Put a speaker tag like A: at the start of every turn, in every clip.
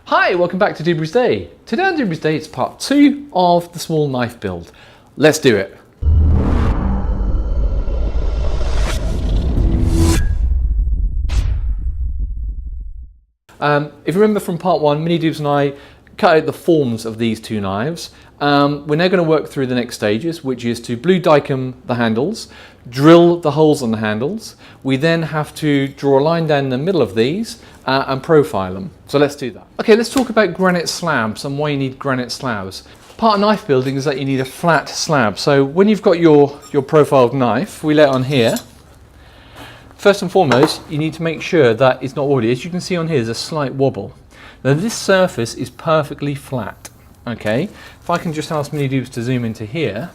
A: Hi, welcome back to Doobrey's Day. Today on Doobrey's Day it's part 2 of the small knife build. Let's do it. If you remember from part 1, Mini Doobs and I cut out the forms of these two knives. We're now going to work through the next stages, which is to blue dicom the handles, drill the holes on the handles. We then have to draw a line down the middle of these and profile them. So let's do that. Okay, let's talk about granite slabs and why you need granite slabs. Part of knife building is that you need a flat slab. So when you've got your profiled knife, we lay it on here. First and foremost, you need to make sure that it's not wobbly. As you can see on here, there's a slight wobble. Now this surface is perfectly flat. Okay, if I can just ask Mini Doobs to zoom into here,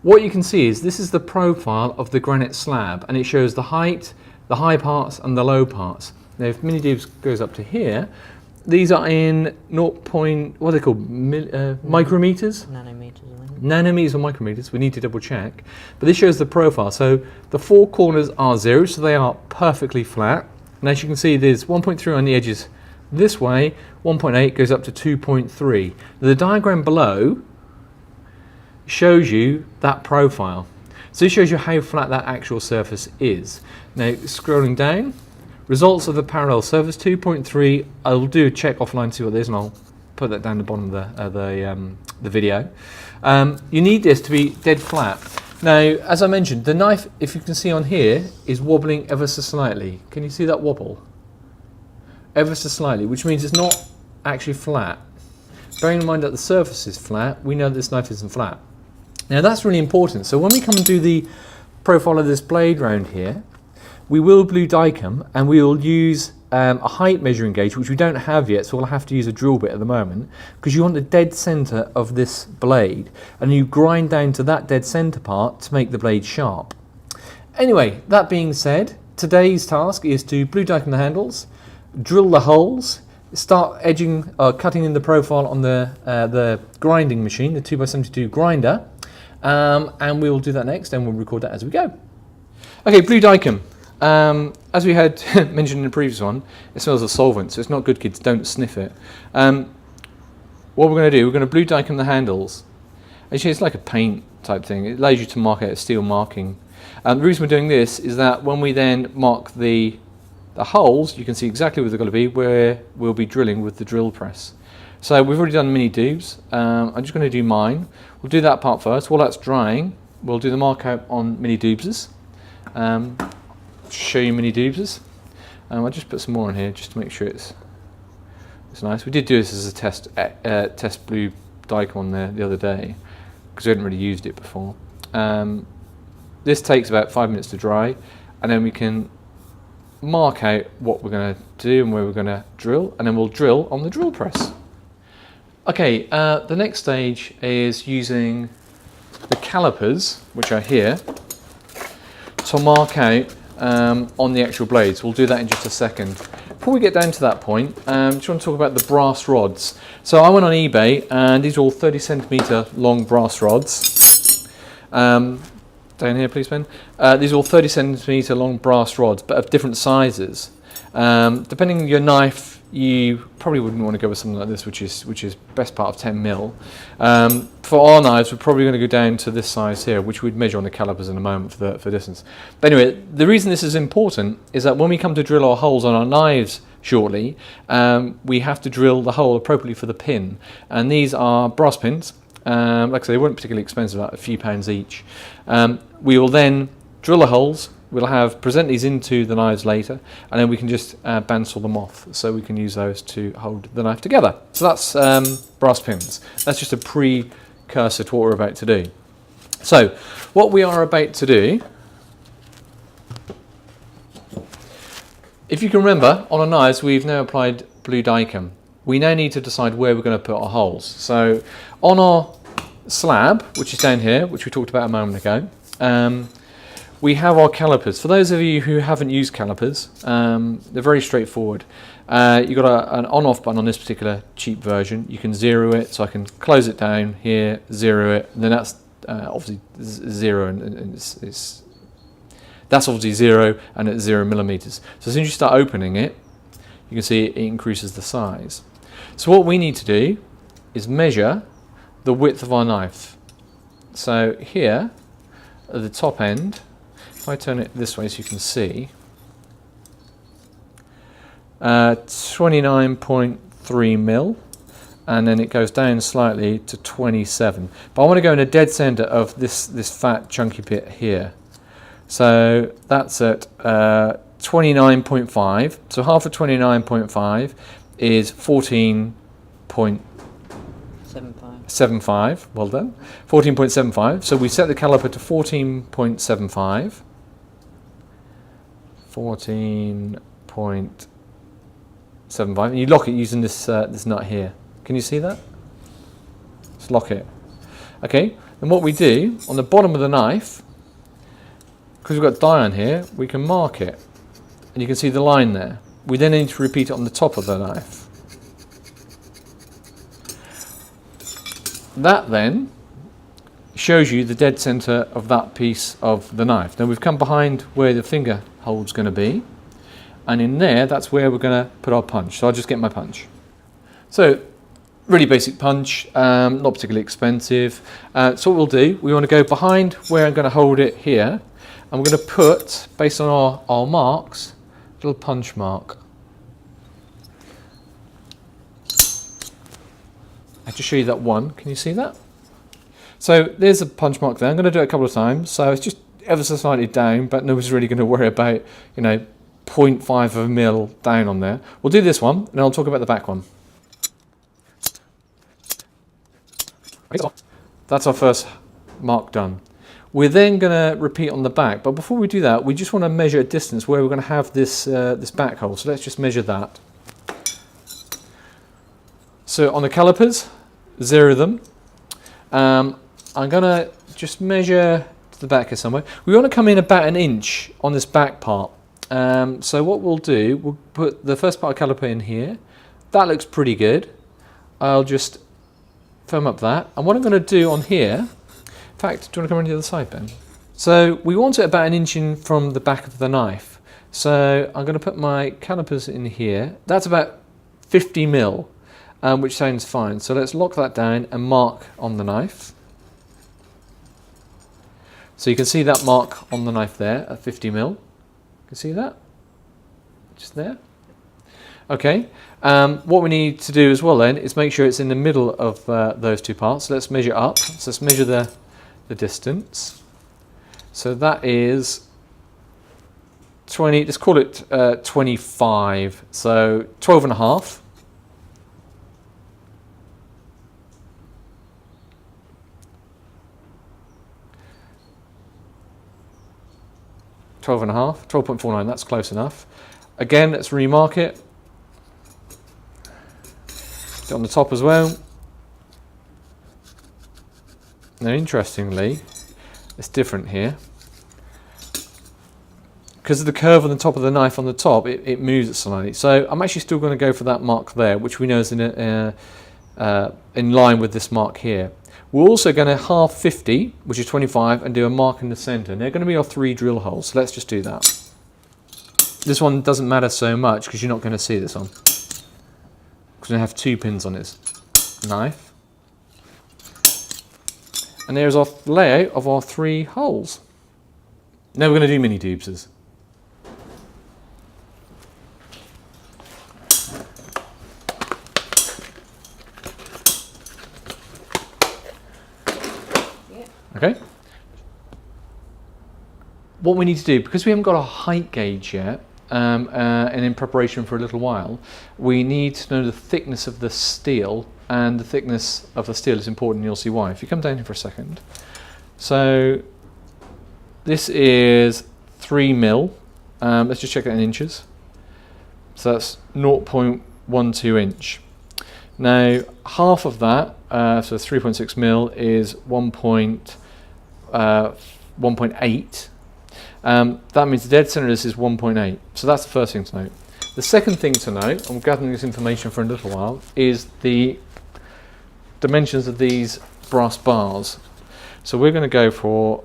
A: what you can see is this is the profile of the granite slab, and it shows the height, the high parts and the low parts. Now if Mini Doobs goes up to here, these are in what are they called? Micrometers? Nanometers or micrometers, we need to double check. But this shows the profile. So the four corners are 0, so they are perfectly flat. And as you can see, there's 1.3 on the edges this way, 1.8 goes up to 2.3. The diagram below shows you that profile. So it shows you how flat that actual surface is. Now scrolling down, results of the parallel surface 2.3. I'll do a check offline, see what it is, and I'll put that down the bottom of the video. You need this to be dead flat. Now, as I mentioned, the knife, if you can see on here, is wobbling ever so slightly. Can you see that wobble? Ever so slightly, which means it's not actually flat. Bearing in mind that the surface is flat, we know this knife isn't flat. Now that's really important. So when we come and do the profile of this blade round here, we will blue dicom and we will use a height measuring gauge, which we don't have yet, so we'll have to use a drill bit at the moment, because you want the dead center of this blade, and you grind down to that dead center part to make the blade sharp. Anyway, that being said, today's task is to blue dicom the handles, drill the holes, start edging or cutting in the profile on the grinding machine, the 2x72 grinder, and we will do that next, and we'll record that as we go. Okay, blue dicom. As we had mentioned in the previous one, it smells of solvent, so it's not good, kids, don't sniff it. What we're going to do, we're going to blue dicom the handles. Actually, it's like a paint type thing. It allows you to mark out a steel marking. The reason we're doing this is that when we then mark the holes, you can see exactly where they're going to be, where we'll be drilling with the drill press. So we've already done Mini Doobs. I'm just going to do mine. We'll do that part first. While that's drying, we'll do the mark out on Mini Doobs's. Show you Mini Doobs's. I'll just put some more in here just to make sure it's nice. We did do this as a test blue dicom on there the other day because we hadn't really used it before. This takes about 5 minutes to dry, and then we can mark out what we're going to do and where we're going to drill, and then we'll drill on the drill press. Okay, the next stage is using the calipers, which are here, to mark out on the actual blades. We'll do that in just a second. Before we get down to that point, just want to talk about the brass rods. So I went on eBay, and these are all 30 centimeter long brass rods. Down here, please, Ben. These are all 30 centimeter long brass rods, but of different sizes. Depending on your knife, you probably wouldn't want to go with something like this, which is best part of 10 mil. For our knives, we're probably going to go down to this size here, which we'd measure on the calipers in a moment for distance. But anyway, the reason this is important is that when we come to drill our holes on our knives shortly, we have to drill the hole appropriately for the pin. And these are brass pins. Like I say, they weren't particularly expensive, about a few pounds each. We will then drill the holes. We'll present these into the knives later, and then we can just bandsaw them off, so we can use those to hold the knife together. So that's brass pins. That's just a precursor to what we're about to do. So what we are about to do, if you can remember, on our knives we've now applied blue dicom. We now need to decide where we're going to put our holes. So on our slab, which is down here, which we talked about a moment ago, we have our calipers. For those of you who haven't used calipers, they're very straightforward. You've got an on-off button on this particular cheap version. You can zero it, so I can close it down here, zero it, and then that's obviously zero, and that's obviously 0, and it's 0 millimeters. So as soon as you start opening it, you can see it increases the size. So what we need to do is measure the width of our knife. So here at the top end, if I turn it this way so you can see, 29.3 mil, and then it goes down slightly to 27. But I want to go in a dead center of this fat chunky bit here. So that's at 29.5. So half of 29.5 is 14.75. Well done. 14.75. So we set the caliper to 14.75. 14.75. And you lock it using this this nut here. Can you see that? Let's lock it. Okay. And what we do on the bottom of the knife, because we've got dye on here, we can mark it. And you can see the line there. We then need to repeat it on the top of the knife. That then shows you the dead center of that piece of the knife. Now we've come behind where the finger hole's going to be, and in there, that's where we're going to put our punch. So I'll just get my punch. So really basic punch, not particularly expensive. So what we'll do, we want to go behind where I'm going to hold it here, and we're going to put, based on our marks, a little punch mark. I just show you that one. Can you see that? So there's a punch mark there. I'm going to do it a couple of times. So it's just ever so slightly down, but nobody's really going to worry about, 0.5 of a mil down on there. We'll do this one, and I'll talk about the back one. That's our first mark done. We're then going to repeat on the back, but before we do that, we just want to measure a distance where we're going to have this this back hole. So let's just measure that. So on the calipers, 0 them. I'm going to just measure to the back here somewhere. We want to come in about 1 inch on this back part. So what we'll do, we'll put the first part of caliper in here. That looks pretty good. I'll just firm up that. And what I'm going to do on here, in fact, do you want to come around the other side, Ben? So we want it about 1 inch in from the back of the knife. So I'm going to put my calipers in here. That's about 50 mil. Which sounds fine. So let's lock that down and mark on the knife. So you can see that mark on the knife there at 50 mil. You can see that? Just there. Okay. What we need to do as well then is make sure it's in the middle of those two parts. So let's measure up. So let's measure the distance. So that is 20, let's call it 25. So 12 and a half. 12.5, 12.49, that's close enough. Again, let's remark it. Get on the top as well. Now, interestingly, it's different here. Because of the curve on the top of the knife on the top, it moves it slightly. So I'm actually still going to go for that mark there, which we know is in line with this mark here. We're also going to half 50, which is 25, and do a mark in the center. And they're going to be our 3 drill holes, so let's just do that. This one doesn't matter so much because you're not going to see this one. Because I have 2 pins on this knife. And there's our layout of our 3 holes. Now we're going to do mini Doobses. Okay. What we need to do, because we haven't got a height gauge yet, and in preparation for a little while, we need to know the thickness of the steel, and the thickness of the steel is important, and you'll see why. If you come down here for a second. So this is 3 mil. Let's just check that in inches. So that's 0.12 inch. Now half of that, so 3.6 mil, is 1.8. That means the dead center of this is 1.8. So that's the first thing to note. The second thing to note, I'm gathering this information for a little while, is the dimensions of these brass bars. So we're going to go for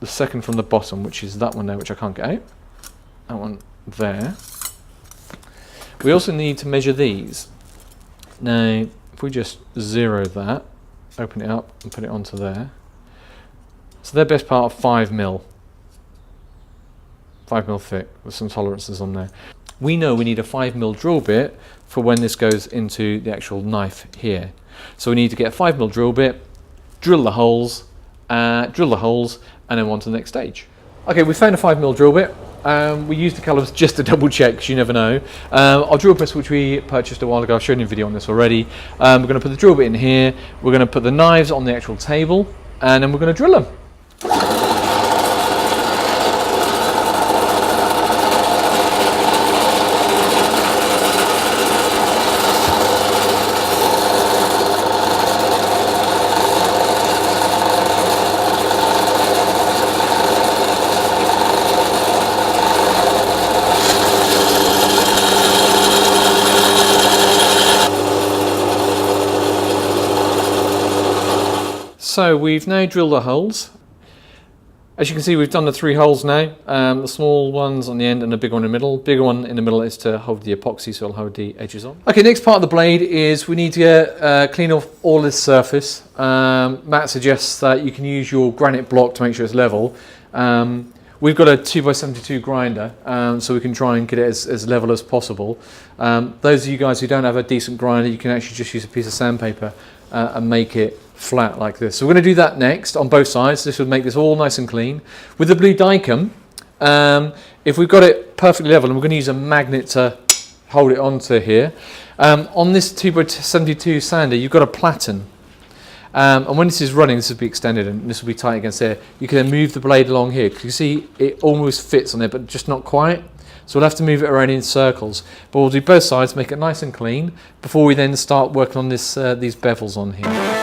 A: the second from the bottom, which is that one there, which I can't get out. That one there. We also need to measure these. Now, if we just zero that, open it up and put it onto there. So they're best part of 5 mil. 5 mil thick with some tolerances on there. We know we need a 5 mil drill bit for when this goes into the actual knife here. So we need to get a 5 mil drill bit, drill the holes, and then on to the next stage. Okay, we found a 5 mil drill bit. We used the calips just to double check, because you never know. Our drill press, which we purchased a while ago, I've shown you a video on this already. We're going to put the drill bit in here, we're going to put the knives on the actual table, and then we're going to drill them. So we've now drilled the holes. As you can see, we've done the 3 holes now. The small ones on the end and the big one in the middle. Bigger one in the middle is to hold the epoxy, so it'll hold the edges on. Okay, next part of the blade is we need to clean off all this surface. Matt suggests that you can use your granite block to make sure it's level. We've got a 2x72 grinder, so we can try and get it as level as possible. Those of you guys who don't have a decent grinder, you can actually just use a piece of sandpaper and make it flat like this. So we're going to do that next on both sides. This will make this all nice and clean. With the blue dicam, if we've got it perfectly level, and we're going to use a magnet to hold it onto here, on this 2x72 sander, you've got a platen. And when this is running, this will be extended and this will be tight against there. You can then move the blade along here. You see it almost fits on there, but just not quite. So we'll have to move it around in circles. But we'll do both sides, make it nice and clean, before we then start working on this, these bevels on here.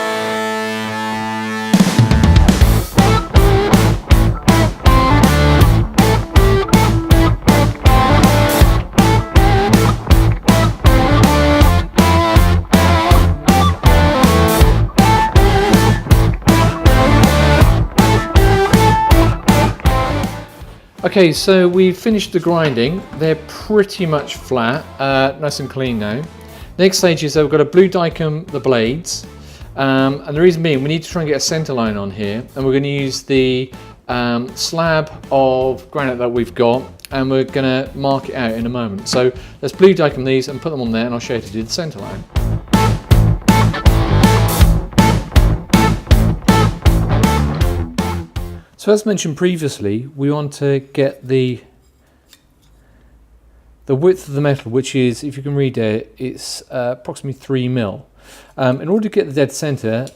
A: Okay, so we've finished the grinding. They're pretty much flat, nice and clean now. Next stage is that we've got to blue dicam the blades. And the reason being, we need to try and get a center line on here. And we're going to use the slab of granite that we've got, and we're going to mark it out in a moment. So let's blue dicam these and put them on there, and I'll show you how to do the center line. So as mentioned previously, we want to get the width of the metal, which is, if you can read it, it's approximately 3 mil. In order to get the dead center,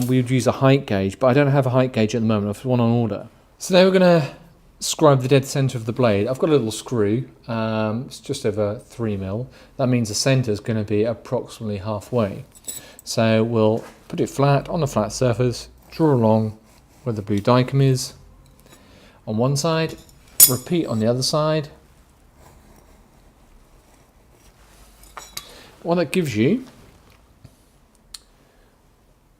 A: we would use a height gauge, but I don't have a height gauge at the moment. I've one on order. So now we're going to scribe the dead center of the blade. I've got a little screw. It's just over 3 mil. That means the center is going to be approximately halfway. So we'll put it flat on a flat surface, draw along where the blue dicam is on one side, repeat on the other side. What that gives you,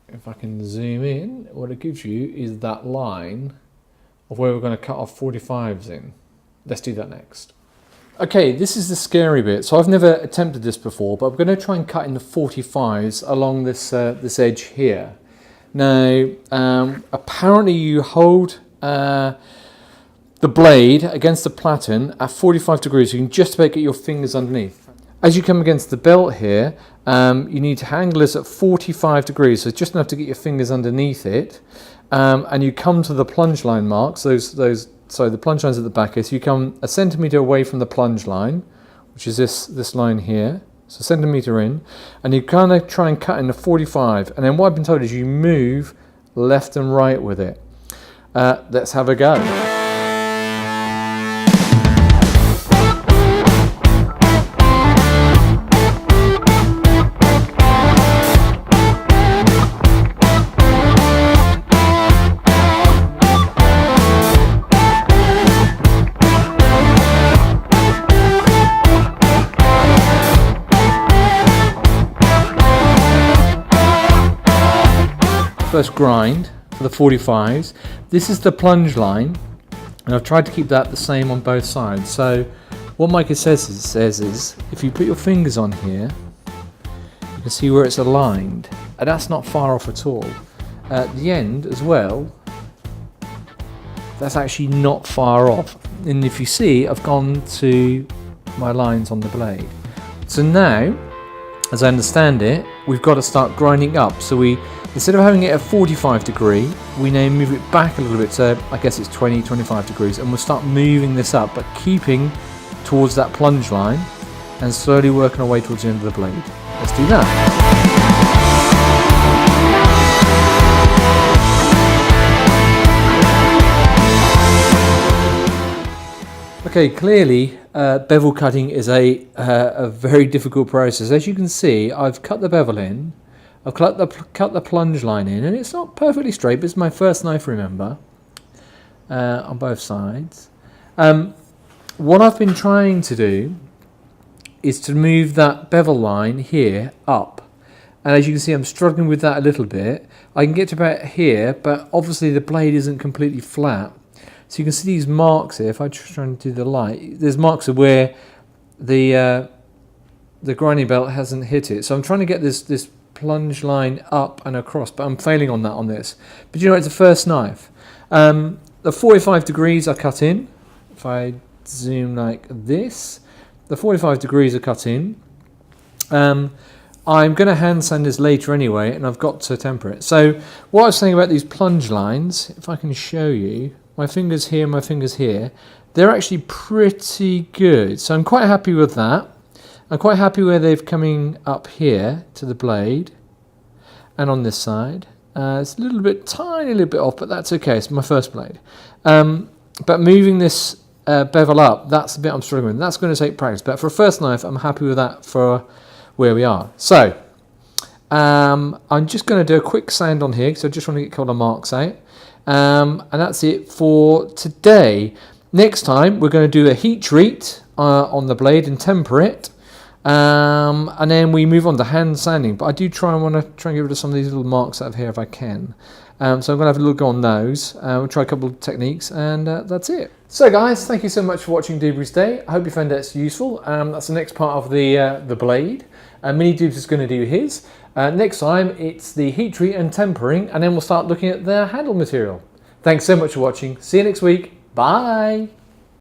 A: if I can zoom in, what it gives you is that line of where we're going to cut our 45s in. Let's do that next. Okay, this is the scary bit. So I've never attempted this before, but I'm going to try and cut in the 45s along this this edge here. Now, apparently you hold the blade against the platen at 45 degrees. You can just about get your fingers underneath. As you come against the belt here, you need to angle this at 45 degrees, so just enough to get your fingers underneath it. And you come to the plunge line marks, the plunge line's at the back here, so you come a centimetre away from the plunge line, which is this line here, so a centimetre in, and you kind of try and cut in the 45, and then what I've been told is you move left and right with it. Let's have a go. First grind for the 45s. This is the plunge line, and I've tried to keep that the same on both sides. So what Micah says is if you put your fingers on here, you can see where it's aligned, and that's not far off at all. At the end as well, that's actually not far off. And if you see, I've gone to my lines on the blade. So now, as I understand it, we've got to start grinding up. So we, instead of having it at 45 degree, we now move it back a little bit. So I guess it's 20, 25 degrees, and we'll start moving this up, but keeping towards that plunge line and slowly working our way towards the end of the blade. Let's do that. Okay, clearly bevel cutting is a very difficult process. As you can see, I've cut the bevel in, I've cut the plunge line in, and it's not perfectly straight, but it's my first knife, remember, on both sides. What I've been trying to do is to move that bevel line here up. And as you can see, I'm struggling with that a little bit. I can get to about here, but obviously the blade isn't completely flat. So you can see these marks here. If I try and do the light, there's marks of where the grinding belt hasn't hit it. So I'm trying to get this plunge line up and across, but I'm failing on that on this. But you know, it's a first knife. The 45 degrees are cut in. If I zoom like this, the 45 degrees are cut in. I'm going to hand sand this later anyway, and I've got to temper it. So what I was saying about these plunge lines, if I can show you, my fingers here, my fingers here, they're actually pretty good. So I'm quite happy with that. I'm quite happy where they're coming up here to the blade and on this side. It's a little bit, tiny little bit off, but that's okay. It's my first blade. But moving this bevel up, that's the bit I'm struggling with. That's going to take practice. But for a first knife, I'm happy with that for where we are. So I'm just going to do a quick sand on here because I just want to get a couple of marks out. And that's it for today. Next time we're going to do a heat treat on the blade and temper it, and then we move on to hand sanding. But I do want to get rid of some of these little marks out of here if I can. So I'm going to have a look on those. We'll try a couple of techniques, and that's it. So guys, thank you so much for watching Doobrey's Day. I hope you found that useful. That's the next part of the blade. Mini Doobs is going to do his. Next time it's the heat treat and tempering, and then we'll start looking at the handle material. Thanks so much for watching. See you next week. Bye.